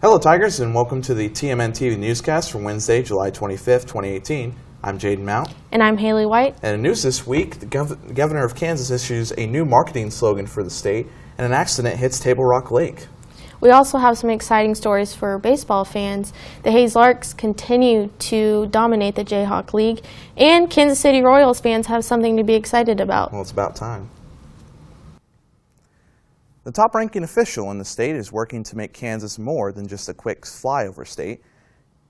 Hello Tigers, and welcome to the TMNtv Newscast for Wednesday, July 25th, 2018. I'm Jaden Mount. And I'm Haley White. And in news this week, the governor of Kansas issues a new marketing slogan for the state, and an accident hits Table Rock Lake. We also have some exciting stories for baseball fans. The Hayes Larks continue to dominate the Jayhawk League, and Kansas City Royals fans have something to be excited about. Well, it's about time. The top-ranking official in the state is working to make Kansas more than just a quick flyover state.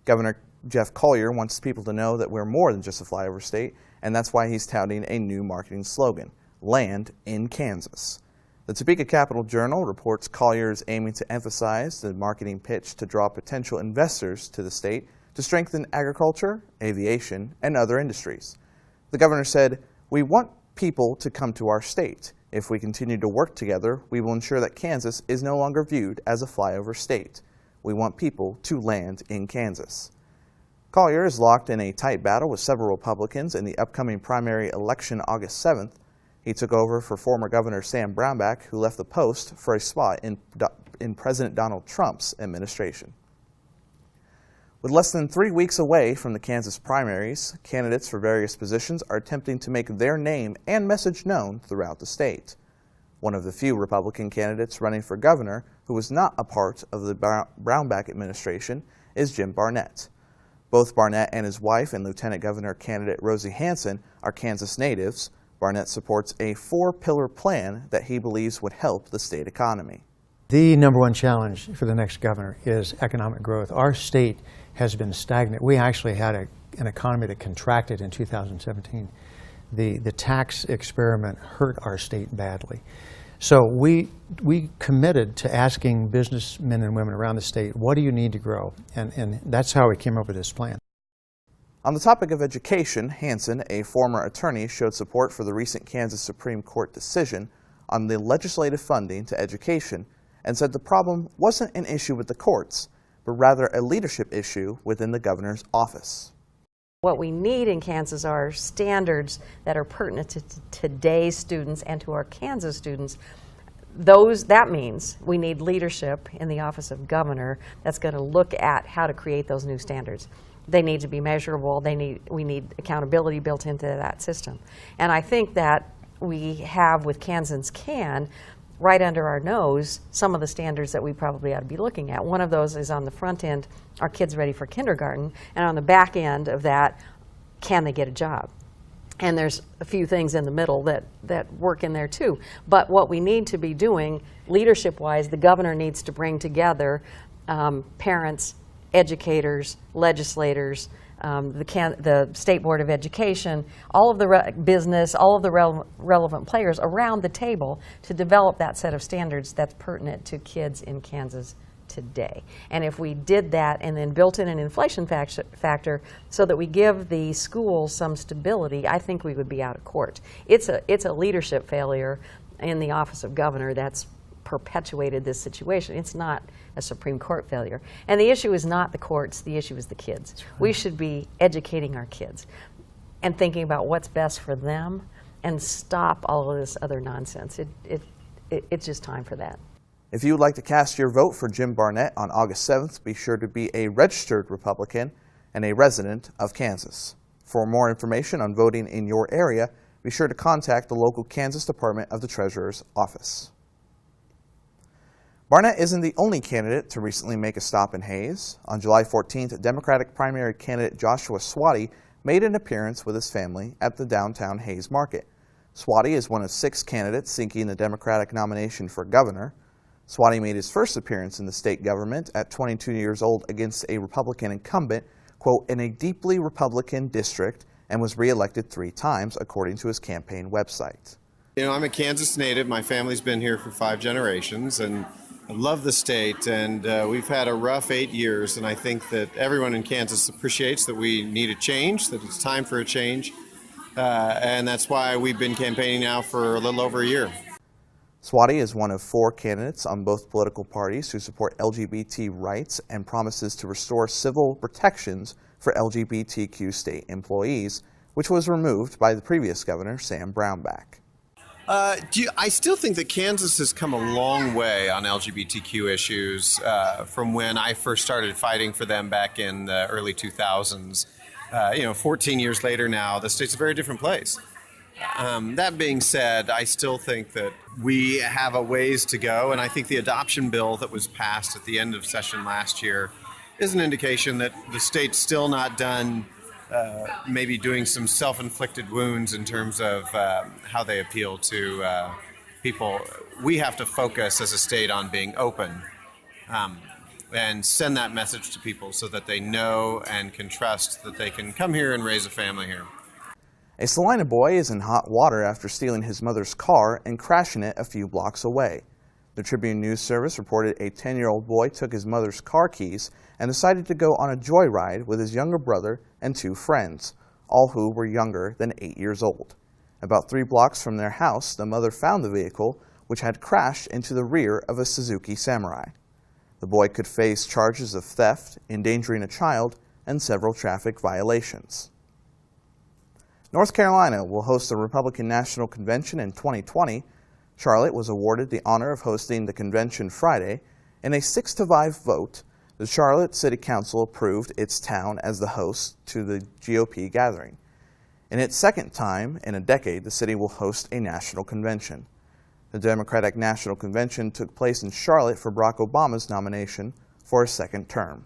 Governor Jeff Collier wants people to know that we're more than just a flyover state, and that's why he's touting a new marketing slogan, Land in Kansas. The Topeka Capital Journal reports Collier is aiming to emphasize the marketing pitch to draw potential investors to the state to strengthen agriculture, aviation, and other industries. The governor said, "We want people to come to our state. If we continue to work together, we will ensure that Kansas is no longer viewed as a flyover state. We want people to land in Kansas." Collier is locked in a tight battle with several Republicans in the upcoming primary election August 7th. He took over for former Governor Sam Brownback, who left the post for a spot in President Donald Trump's administration. With less than 3 weeks away from the Kansas primaries, candidates for various positions are attempting to make their name and message known throughout the state. One of the few Republican candidates running for governor who was not a part of the Brownback administration is Jim Barnett. Both Barnett and his wife and Lieutenant Governor candidate Rosie Hanson are Kansas natives. Barnett supports a 4-pillar plan that he believes would help the state economy. The number one challenge for the next governor is economic growth. Our state has been stagnant. We actually had an economy that contracted in 2017. The tax experiment hurt our state badly. So we committed to asking businessmen and women around the state, what do you need to grow? And that's how we came up with this plan. On the topic of education, Hanson, a former attorney, showed support for the recent Kansas Supreme Court decision on the legislative funding to education and said the problem wasn't an issue with the courts, but rather a leadership issue within the governor's office. What we need in Kansas are standards that are pertinent to today's students and to our Kansas students. That means we need leadership in the office of governor that's going to look at how to create those new standards. They need to be measurable. We need accountability built into that system. And I think that we have with Kansans Can right under our nose some of the standards that we probably ought to be looking at. One of those is on the front end, are kids ready for kindergarten? And on the back end of that, can they get a job? And there's a few things in the middle that work in there too. But what we need to be doing leadership-wise, the governor needs to bring together parents, educators, legislators, the State Board of Education, all of the business, all of the relevant players around the table to develop that set of standards that's pertinent to kids in Kansas today. And if we did that and then built in an inflation factor so that we give the schools some stability, I think we would be out of court. It's a leadership failure in the office of governor that's perpetuated this situation. It's not a Supreme Court failure. And the issue is not the courts, the issue is the kids. Right. We should be educating our kids and thinking about what's best for them and stop all of this other nonsense. It's just time for that. If you would like to cast your vote for Jim Barnett on August 7th, be sure to be a registered Republican and a resident of Kansas. For more information on voting in your area, be sure to contact the local Kansas Department of the Treasurer's Office. Barnett isn't the only candidate to recently make a stop in Hayes. On July 14th, Democratic primary candidate Joshua Swatty made an appearance with his family at the downtown Hayes Market. Swatty is one of 6 candidates seeking the Democratic nomination for governor. Swatty made his first appearance in the state government at 22 years old against a Republican incumbent, quote, in a deeply Republican district, and was reelected 3 times, according to his campaign website. You know, I'm a Kansas native. My family's been here for 5 generations, and I love the state, and we've had a rough 8 years, and I think that everyone in Kansas appreciates that we need a change, that it's time for a change, and that's why we've been campaigning now for a little over a year. Swati is one of 4 candidates on both political parties who support LGBT rights and promises to restore civil protections for LGBTQ state employees, which was removed by the previous governor, Sam Brownback. I still think that Kansas has come a long way on LGBTQ issues from when I first started fighting for them back in the early 2000s. 14 years later now, the state's a very different place. That being said, I still think that we have a ways to go, and I think the adoption bill that was passed at the end of session last year is an indication that the state's still not done maybe doing some self-inflicted wounds in terms of how they appeal to people. We have to focus as a state on being open and send that message to people so that they know and can trust that they can come here and raise a family here. A Salina boy is in hot water after stealing his mother's car and crashing it a few blocks away. The Tribune News Service reported a 10-year-old boy took his mother's car keys and decided to go on a joyride with his younger brother and 2 friends, all who were younger than 8 years old. About 3 blocks from their house, the mother found the vehicle, which had crashed into the rear of a Suzuki Samurai. The boy could face charges of theft, endangering a child, and several traffic violations. North Carolina will host the Republican National Convention in 2020. Charlotte was awarded the honor of hosting the convention Friday. In a 6-5 vote, the Charlotte City Council approved its town as the host to the GOP gathering. In its second time in a decade, the city will host a national convention. The Democratic National Convention took place in Charlotte for Barack Obama's nomination for a second term.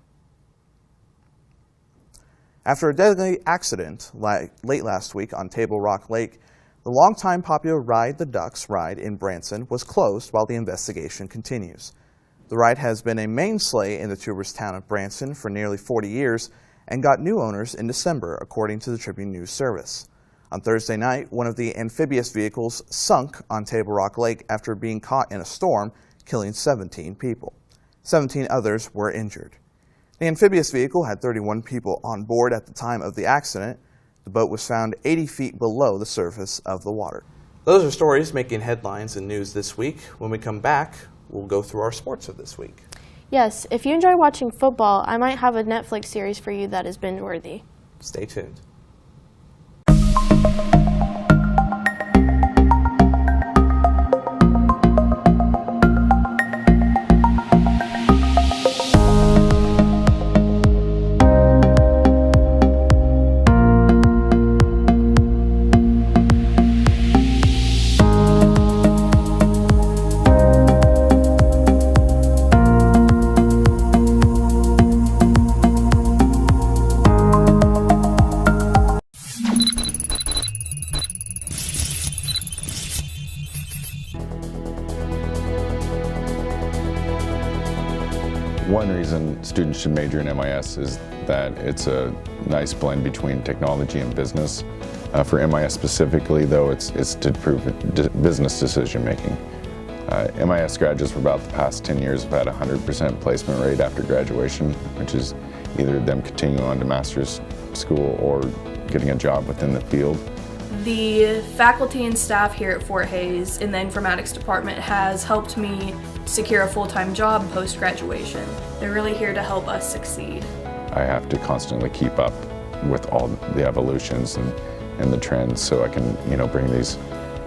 After a deadly accident late last week on Table Rock Lake, the longtime popular Ride the Ducks ride in Branson was closed while the investigation continues. The ride has been a mainstay in the tourist town of Branson for nearly 40 years and got new owners in December, according to the Tribune News Service. On Thursday night, one of the amphibious vehicles sunk on Table Rock Lake after being caught in a storm, killing 17 people. 17 others were injured. The amphibious vehicle had 31 people on board at the time of the accident. The boat was found 80 feet below the surface of the water. Those are stories making headlines and news this week. When we come back, we'll go through our sports of this week. Yes, if you enjoy watching football, I might have a Netflix series for you that is binge-worthy. Stay tuned. One reason students should major in MIS is that it's a nice blend between technology and business. For MIS specifically, though, it's to improve business decision making. MIS graduates for about the past 10 years have had a 100% placement rate after graduation, which is either them continuing on to master's school or getting a job within the field. The faculty and staff here at Fort Hays in the informatics department has helped me secure a full-time job post-graduation. They're really here to help us succeed. I have to constantly keep up with all the evolutions and the trends so I can, bring these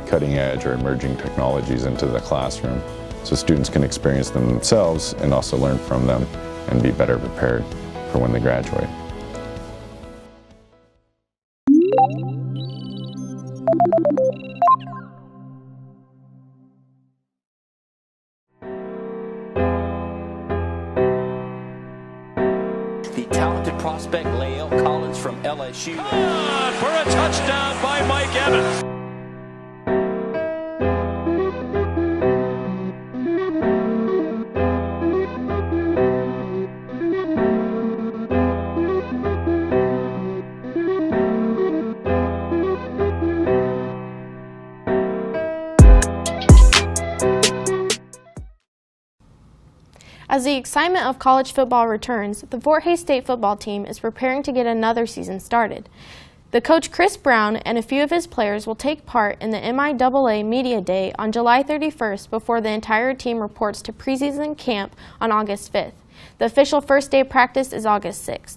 cutting edge or emerging technologies into the classroom so students can experience them themselves and also learn from them and be better prepared for when they graduate. The talented prospect Lael Collins from LSU. For a touchdown by Mike Evans. As the excitement of college football returns, the Fort Hays State football team is preparing to get another season started. The coach Chris Brown and a few of his players will take part in the MIAA Media Day on July 31st before the entire team reports to preseason camp on August 5th. The official first day of practice is August 6th.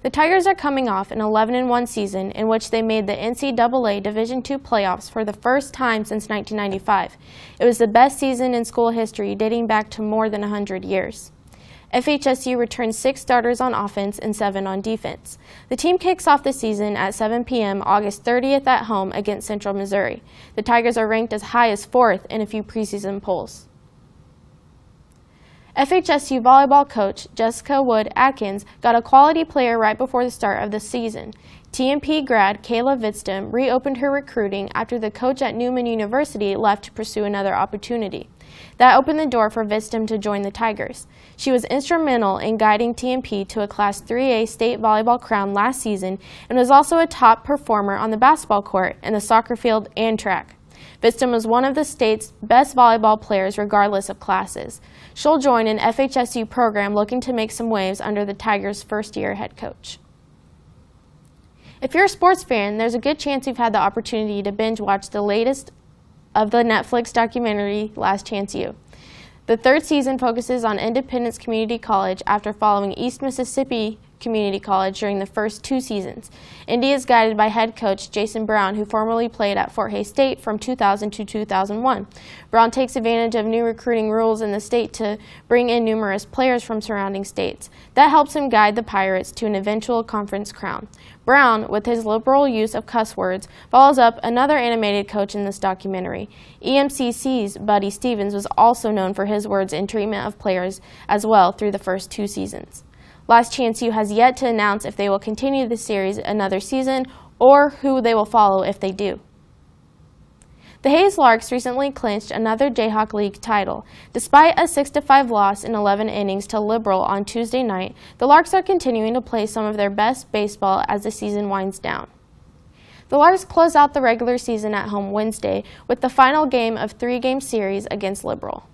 The Tigers are coming off an 11-1 season in which they made the NCAA Division II playoffs for the first time since 1995. It was the best season in school history dating back to more than 100 years. FHSU returned 6 starters on offense and 7 on defense. The team kicks off the season at 7 p.m. August 30th at home against Central Missouri. The Tigers are ranked as high as 4th in a few preseason polls. FHSU volleyball coach Jessica Wood Atkins got a quality player right before the start of the season. TMP grad Kayla Vidstam reopened her recruiting after the coach at Newman University left to pursue another opportunity. That opened the door for Vidstam to join the Tigers. She was instrumental in guiding TMP to a Class 3A state volleyball crown last season and was also a top performer on the basketball court, and the soccer field, and track. Vidstam was one of the state's best volleyball players regardless of classes. She'll join an FHSU program looking to make some waves under the Tigers' first-year head coach. If you're a sports fan, there's a good chance you've had the opportunity to binge watch the latest of the Netflix documentary, Last Chance U. The 3rd season focuses on Independence Community College after following East Mississippi Community College during the first 2 seasons. Indy is guided by head coach Jason Brown, who formerly played at Fort Hays State from 2000 to 2001. Brown takes advantage of new recruiting rules in the state to bring in numerous players from surrounding states. That helps him guide the Pirates to an eventual conference crown. Brown, with his liberal use of cuss words, follows up another animated coach in this documentary. EMCC's Buddy Stevens was also known for his words and treatment of players as well through the first 2 seasons. Last Chance U has yet to announce if they will continue the series another season or who they will follow if they do. The Hays Larks recently clinched another Jayhawk League title. Despite a 6-5 loss in 11 innings to Liberal on Tuesday night, the Larks are continuing to play some of their best baseball as the season winds down. The Larks close out the regular season at home Wednesday with the final game of 3-game series against Liberal.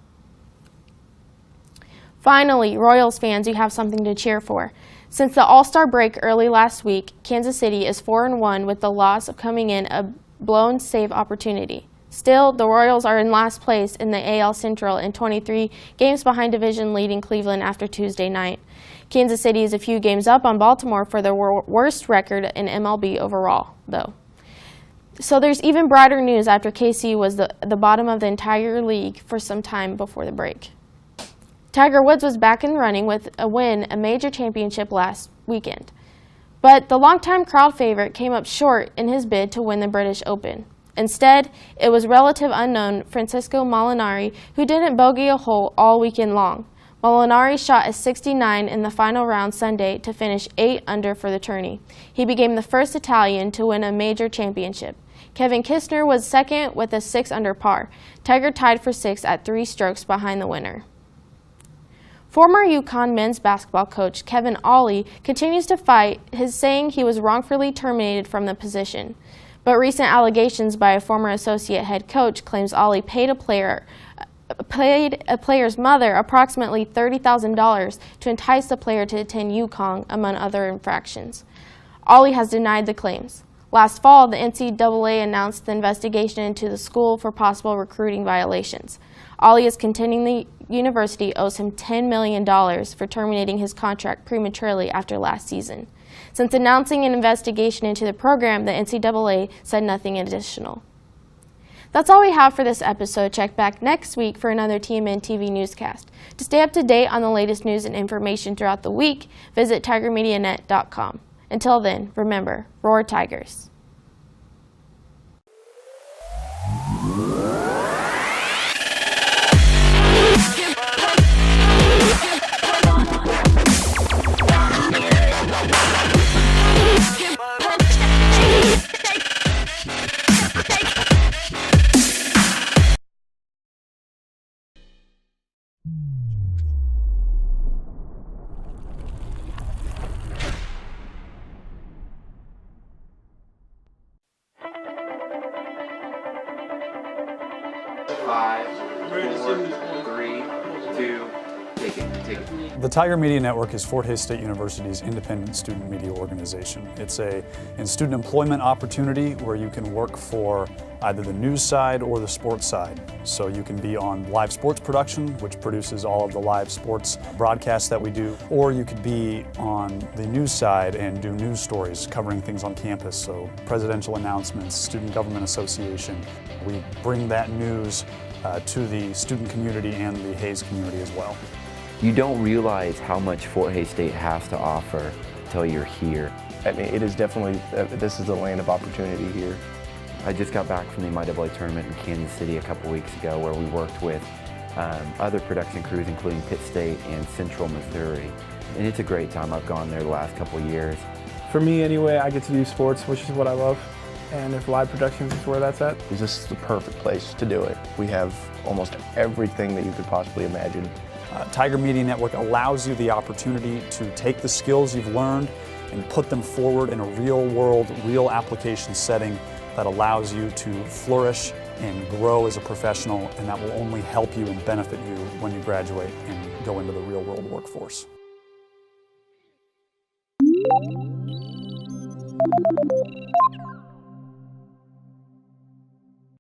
Finally, Royals fans, you have something to cheer for. Since the All-Star break early last week, Kansas City is 4-1 with the loss of coming in a blown save opportunity. Still, the Royals are in last place in the AL Central and 23 games behind division-leading Cleveland after Tuesday night. Kansas City is a few games up on Baltimore for their worst record in MLB overall, though. So there's even brighter news after KC was the bottom of the entire league for some time before the break. Tiger Woods was back in running with a win, a major championship last weekend. But the longtime crowd favorite came up short in his bid to win the British Open. Instead, it was relative unknown Francesco Molinari who didn't bogey a hole all weekend long. Molinari shot a 69 in the final round Sunday to finish 8 under for the tourney. He became the first Italian to win a major championship. Kevin Kisner was second with a 6 under par. Tiger tied for 6th at 3 strokes behind the winner. Former UConn men's basketball coach Kevin Ollie continues to fight his saying he was wrongfully terminated from the position. But recent allegations by a former associate head coach claims Ollie paid a player's mother approximately $30,000 to entice the player to attend UConn, among other infractions. Ollie has denied the claims. Last fall, the NCAA announced the investigation into the school for possible recruiting violations. Ollie is contending the university owes him $10 million for terminating his contract prematurely after last season. Since announcing an investigation into the program, the NCAA said nothing additional. That's all we have for this episode. Check back next week for another TMNtv Newscast. To stay up to date on the latest news and information throughout the week, visit TigerMediaNet.com. Until then, remember, roar Tigers. Five, 4, 3, 2, 8. Take it. The Tiger Media Network is Fort Hays State University's independent student media organization. It's a student employment opportunity where you can work for either the news side or the sports side. So you can be on live sports production, which produces all of the live sports broadcasts that we do, or you could be on the news side and do news stories covering things on campus, so presidential announcements, student government association. We bring that news to the student community and the Hays community as well. You don't realize how much Fort Hays State has to offer until you're here. I mean, it is definitely, this is the land of opportunity here. I just got back from the MIAA tournament in Kansas City a couple weeks ago where we worked with other production crews including Pitt State and Central Missouri. And it's a great time. I've gone there the last couple of years. For me anyway, I get to do sports, which is what I love. And if live productions is where that's at, this is the perfect place to do it. We have almost everything that you could possibly imagine. Tiger Media Network allows you the opportunity to take the skills you've learned and put them forward in a real world, real application setting that allows you to flourish and grow as a professional, and that will only help you and benefit you when you graduate and go into the real world workforce.